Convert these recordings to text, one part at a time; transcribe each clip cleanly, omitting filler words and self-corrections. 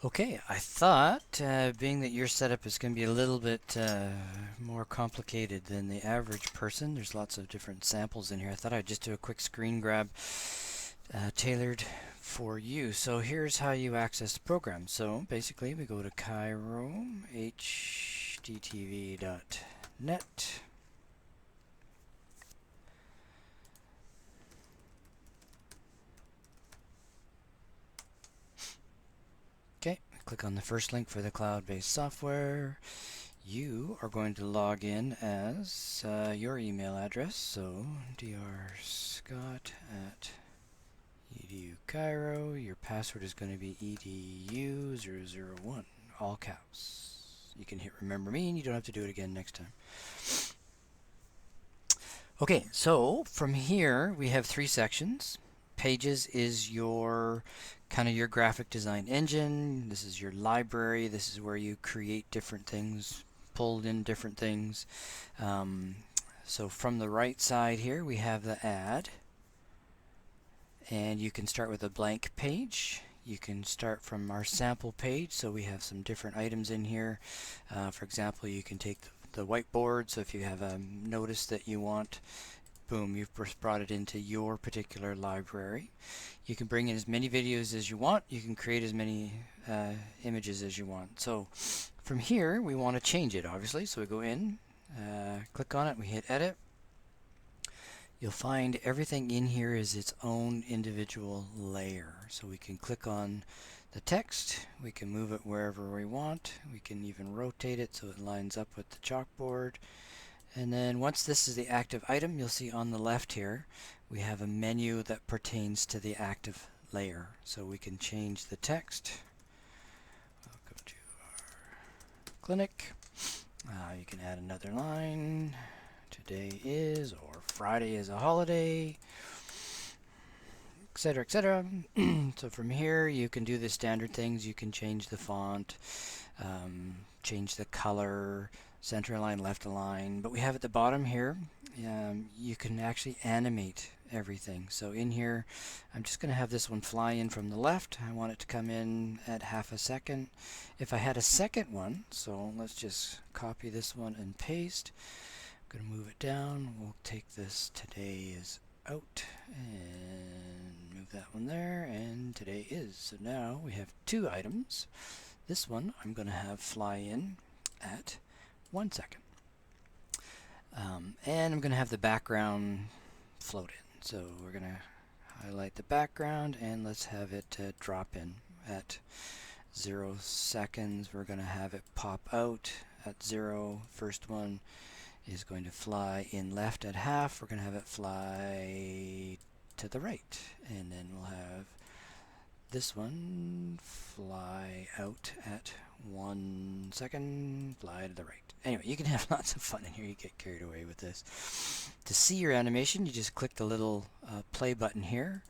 Okay, I thought, being that your setup is going to be a little bit more complicated than the average person, there's lots of different samples in here. I thought I'd just do a quick screen grab tailored for you. So here's how you access the program. So basically, we go to Chiro, httv.net. Okay, click on the first link for the cloud-based software. You are going to log in as your email address, so drscott at Edu Chiro. Your password is going to be edu001, all caps. You can hit remember me and you don't have to do it again next time. Okay, so from here we have three sections. Pages is your kind of your graphic design engine. This is your library. This is where you create different things, pulled in different things. Um, so from the right side here we have the ad, and you can start with a blank page. You can start from our sample page, so we have some different items in here. For example, you can take the whiteboard, so if you have a notice that you want, boom, you've brought it into your particular library. You can bring in as many videos as you want. You can create as many images as you want. So from here, we want to change it, obviously. So we go in, click on it, we hit edit. You'll find everything in here is its own individual layer. So we can click on the text, we can move it wherever we want, we can even rotate it so it lines up with the chalkboard. And then once this is the active item, you'll see on the left here we have a menu that pertains to the active layer. So we can change the text. Welcome to our clinic. You can add another line. Today is, or Friday is a holiday, etc., etc. So from here you can do the standard things. You can change the font, change the color, center align, left align. But we have at the bottom here, you can actually animate everything. So in here, I'm just going to have this one fly in from the left. I want it to come in at half a second. If I had a second one, so let's just copy this one and paste. I'm going to move it down. We'll take this today is out and move that one there, and today is. So now we have two items. This one I'm going to have fly in at 1 second. And I'm going to have the background float in. So we're going to highlight the background and let's have it drop in at 0 seconds. We're going to have it pop out at 0. First one is going to fly in left at half. We're going to have it fly to the right, and then we'll have this one fly out at 1 second, fly to the right. Anyway, you can have lots of fun in here. You get carried away with this. To see your animation, you just click the little play button here,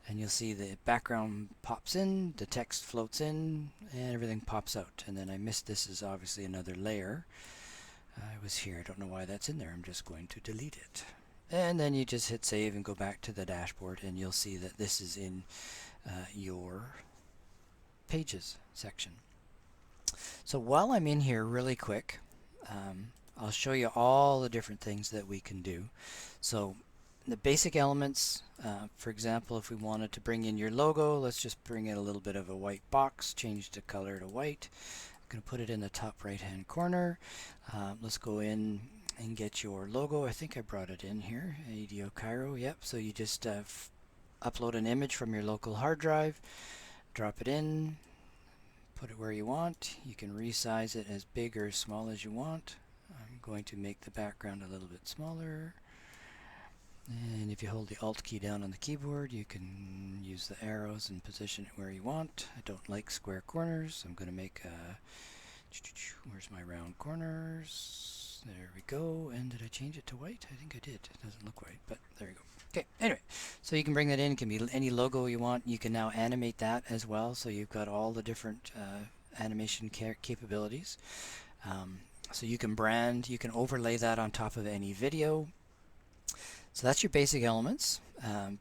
and you'll see the background pops in, the text floats in, and everything pops out. And then I missed this is obviously another layer. I was here. I don't know why that's in there. I'm just going to delete it. And then you just hit save and go back to the dashboard, and you'll see that this is in your pages section. So while I'm in here really quick, I'll show you all the different things that we can do. So the basic elements, for example, if we wanted to bring in your logo, let's just bring in a little bit of a white box, change the color to white. I'm going to put it in the top right hand corner. Let's go in and get your logo. I think I brought it in here, Edu Chiro. Yep, so you just upload an image from your local hard drive, drop it in, put it where you want. You can resize it as big or as small as you want. I'm going to make the background a little bit smaller. And if you hold the Alt key down on the keyboard, you can use the arrows and position it where you want. I don't like square corners. I'm going to make a... Where's my round corners? There we go. And did I change it to white? I think I did. It doesn't look white, but there you go. Okay, anyway, so you can bring that in. It can be any logo you want. You can now animate that as well, so you've got all the different animation capabilities. So you can brand, you can overlay that on top of any video. So that's your basic elements.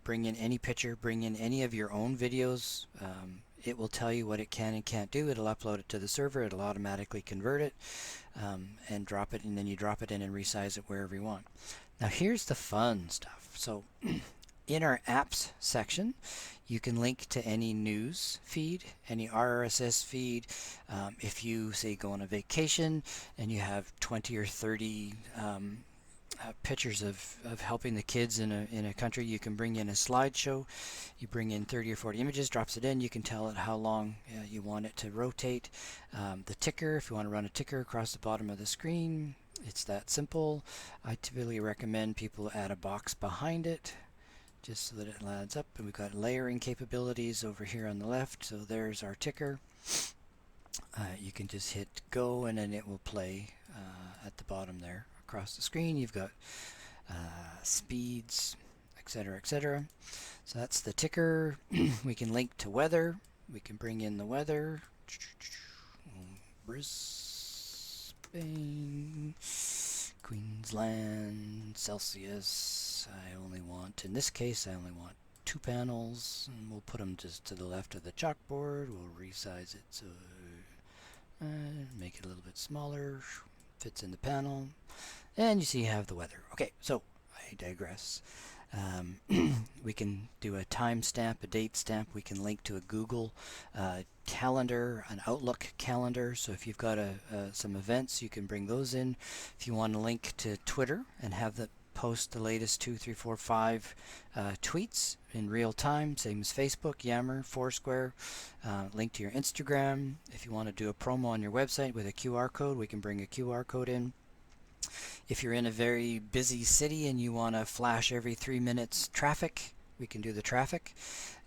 Bring in any picture, bring in any of your own videos. it will tell you what it can and can't do. It'll upload it to the server. It'll automatically convert it and drop it, and then you drop it in and resize it wherever you want. Now here's the fun stuff. So in our apps section, you can link to any news feed, any RSS feed. If you, say, go on a vacation and you have 20 or 30 pictures of helping the kids in a country, you can bring in a slideshow. You bring in 30 or 40 images, drops it in. You can tell it how long you want it to rotate. The ticker, if you want to run a ticker across the bottom of the screen, it's that simple. I typically recommend people add a box behind it just so that it adds up. And we've got layering capabilities over here on the left. So there's our ticker. You can just hit go and then it will play at the bottom there. Across the screen you've got speeds, etc., etc. So that's the ticker. We can link to weather. We can bring in the weather. Brisbane, Queensland, Celsius. I only want, in this case, I only want 2 panels, and we'll put them just to the left of the chalkboard. We'll resize it so make it a little bit smaller. Fits in the panel, and you see you have the weather. Okay, so I digress. We can do a timestamp, a date stamp. We can link to a Google calendar, an Outlook calendar. So if you've got some events, you can bring those in. If you want to link to Twitter and have the post the latest 2, 3, 4, 5 tweets in real time, same as Facebook, Yammer, Foursquare. Link to your Instagram. If you want to do a promo on your website with a QR code, we can bring a QR code in. If you're in a very busy city and you want to flash every 3 minutes traffic, we can do the traffic.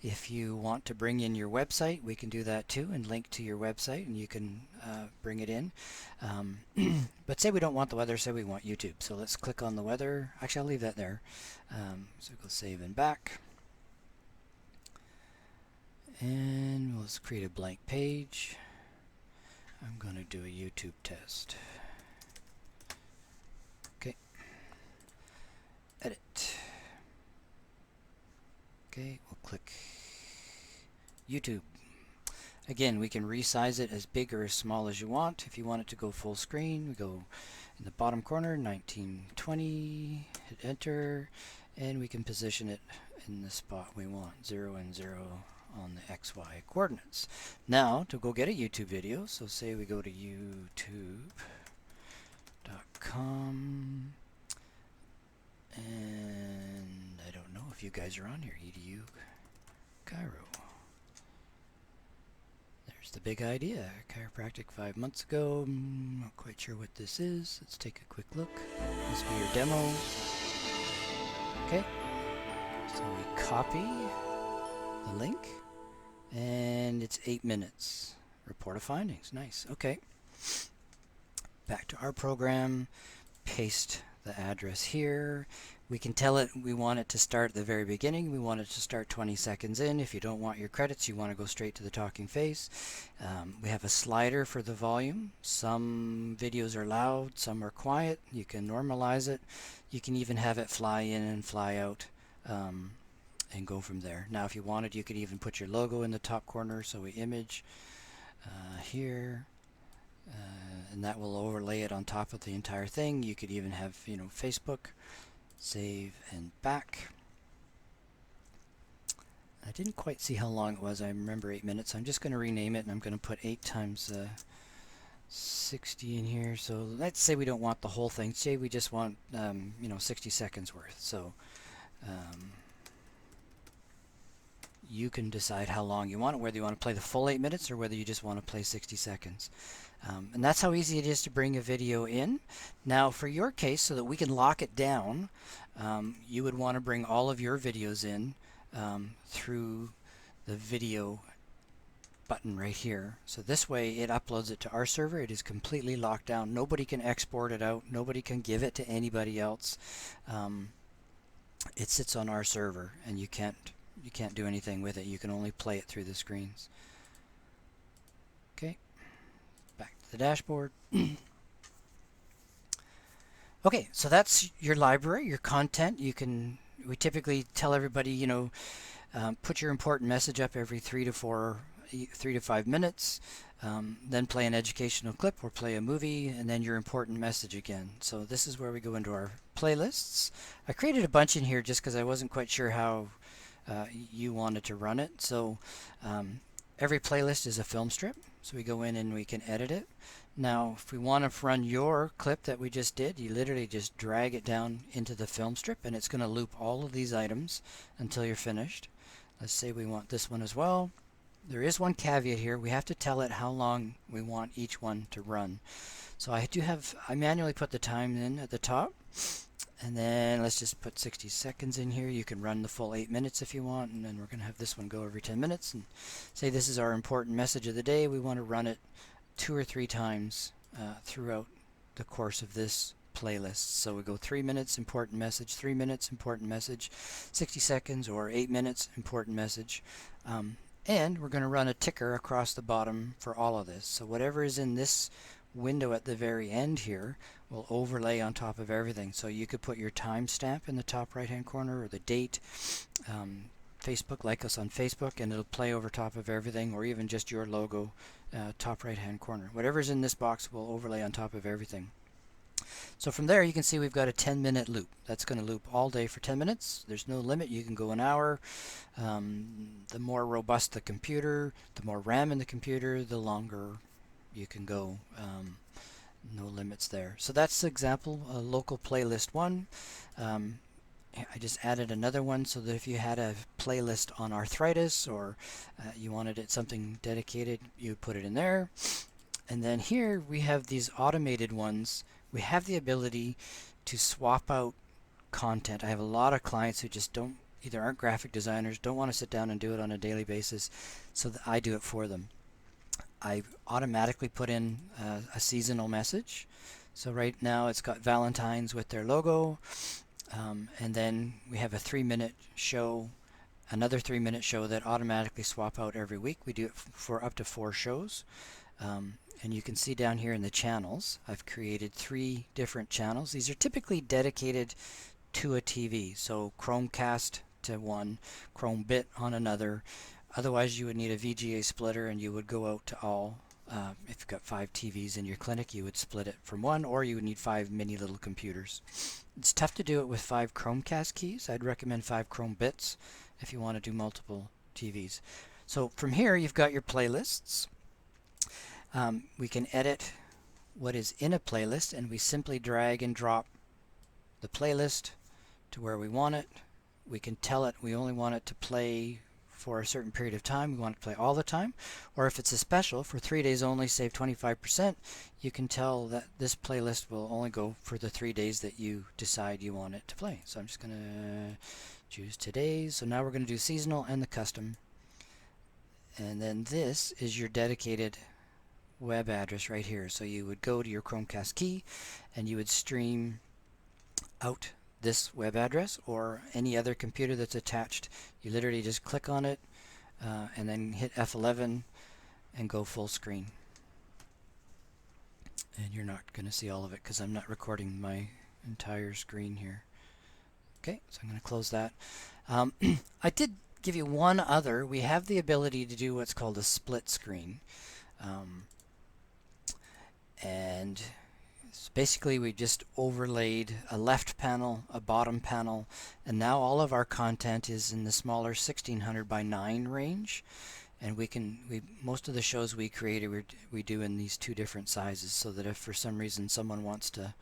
If you want to bring in your website, we can do that too and link to your website, and you can bring it in. But say we don't want the weather, say we want YouTube. So let's click on the weather. Actually, I'll leave that there. So go save and back. And let's create a blank page. I'm going to do a YouTube test. Okay. Edit. Okay, we'll click YouTube. Again, we can resize it as big or as small as you want. If you want it to go full screen, we go in the bottom corner, 1920, hit enter, and we can position it in the spot we want, 0 and 0 on the XY coordinates. Now, to go get a YouTube video, so say we go to youtube.com, and I don't know if you guys are on here, Edu Chiro. There's the big idea, chiropractic 5 months ago. Not quite sure what this is. Let's take a quick look. This will be your demo. Okay, so we copy the link, and it's 8 minutes. Report of findings. Nice. Okay. Back to our program. Paste the address here. We can tell it we want it to start at the very beginning. We want it to start 20 seconds in. If you don't want your credits, you want to go straight to the talking face. We have a slider for the volume. Some videos are loud, some are quiet. You can normalize it. You can even have it fly in and fly out and go from there. Now, if you wanted, you could even put your logo in the top corner. So we image here. And that will overlay it on top of the entire thing. You could even have, Facebook. Save and back. I didn't quite see how long it was. I remember 8 minutes. I'm just going to rename it, and I'm going to put 8 times 60 in here. So let's say we don't want the whole thing. Say we just want 60 seconds worth. So you can decide how long you want it, whether you want to play the full 8 minutes or whether you just want to play 60 seconds. And that's how easy it is to bring a video in. Now, for your case, so that we can lock it down, you would want to bring all of your videos in through the video button right here. So this way it uploads it to our server. It is completely locked down. Nobody can export it out. Nobody can give it to anybody else. It sits on our server, and you can't do anything with it. You can only play it through the screens. Okay. Back to the dashboard. Okay, so that's your library, your content. We typically tell everybody, Put your important message up every 3 to 5 minutes. Then play an educational clip or play a movie, and then your important message again. So this is where we go into our playlists. I created a bunch in here just because I wasn't quite sure how you wanted to run it. So every playlist is a film strip. So we go in and we can edit it. Now, if we want to run your clip that we just did, you literally just drag it down into the film strip, and it's going to loop all of these items until you're finished. Let's say we want this one as well. There is one caveat here. We have to tell it how long we want each one to run. So I manually put the time in at the top, and then let's just put 60 seconds in here. You can run the full 8 minutes if you want, and then we're going to have this one go every 10 minutes. And say this is our important message of the day. We want to run it 2 or 3 times throughout the course of this playlist. So we go 3 minutes, important message, 3 minutes, important message, 60 seconds, or 8 minutes, important message. And we're going to run a ticker across the bottom for all of this. So whatever is in this window at the very end here will overlay on top of everything. So you could put your timestamp in the top right hand corner, or the date. Facebook, like us on Facebook, and it'll play over top of everything, or even just your logo, top right hand corner. Whatever's in this box will overlay on top of everything. So from there you can see we've got a 10-minute loop. That's going to loop all day for 10 minutes. There's no limit. You can go an hour. The more robust the computer, the more RAM in the computer, the longer you can go. No limits there. So that's the example, local playlist 1. I just added another one so that if you had a playlist on arthritis, or you wanted it something dedicated, you put it in there. And then here we have these automated ones. We have the ability to swap out content. I have a lot of clients who just either aren't graphic designers, don't want to sit down and do it on a daily basis, so that I do it for them. I automatically put in a seasonal message. So right now it's got Valentine's with their logo. And then we have a 3-minute show, another 3-minute show that automatically swap out every week. We do it for up to 4 shows. And you can see down here in the channels, I've created 3 different channels. These are typically dedicated to a TV. So Chromecast to one, Chromebit on another. Otherwise you would need a VGA splitter, and you would go out to all. If you've got 5 TVs in your clinic, you would split it from one, or you would need 5 mini little computers. It's tough to do it with 5 Chromecast keys. I'd recommend 5 Chromebits if you want to do multiple TVs. So from here you've got your playlists. We can edit what is in a playlist, and we simply drag and drop the playlist to where we want it. We can tell it we only want it to play for a certain period of time. We want it to play all the time. Or if it's a special for 3 days only, save 25%, you can tell that this playlist will only go for the 3 days that you decide you want it to play. So I'm just going to choose today's. So now we're going to do seasonal and the custom. And then this is your dedicated web address right here. So you would go to your Chromecast key and you would stream out this web address or any other computer that's attached. You literally just click on it and then hit F11 and go full screen. And you're not going to see all of it because I'm not recording my entire screen here. Okay, so I'm going to close that. I did give you one other. We have the ability to do what's called a split screen. And basically we just overlaid a left panel, a bottom panel, and now all of our content is in the smaller 1600 by 9 range. And most of the shows we created we do in these 2 different sizes, so that if for some reason someone wants to,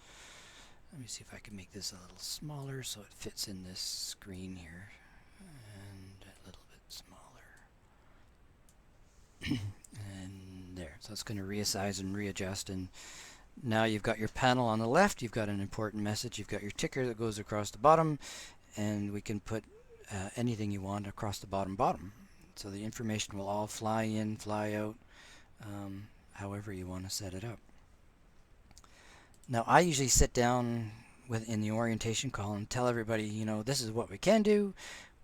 let me see if I can make this a little smaller so it fits in this screen here, and a little bit smaller. And there, so it's going to resize and readjust. And now you've got your panel on the left, you've got an important message, you've got your ticker that goes across the bottom, and we can put anything you want across the bottom. So the information will all fly in, fly out, however you want to set it up. Now I usually sit down in the orientation call and tell everybody, you know, this is what we can do.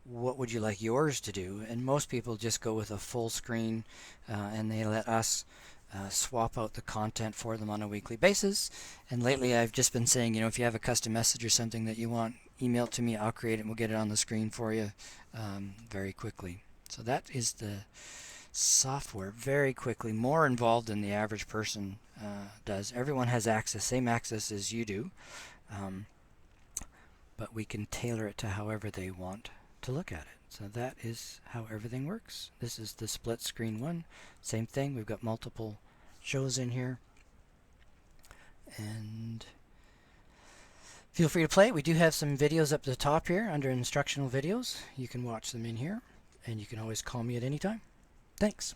What would you like yours to do? And most people just go with a full screen and they let us swap out the content for them on a weekly basis. And lately I've just been saying, you know, if you have a custom message or something that you want email it to me, I'll create it and we'll get it on the screen for you very quickly. So that is the software. Very quickly, more involved than the average person does. Everyone has access, same access as you do, but we can tailor it to however they want to look at it. So that is how everything works. This is the split screen one. Same thing, we've got multiple shows in here. And feel free to play. We do have some videos up at the top here under instructional videos. You can watch them in here, and you can always call me at any time. Thanks.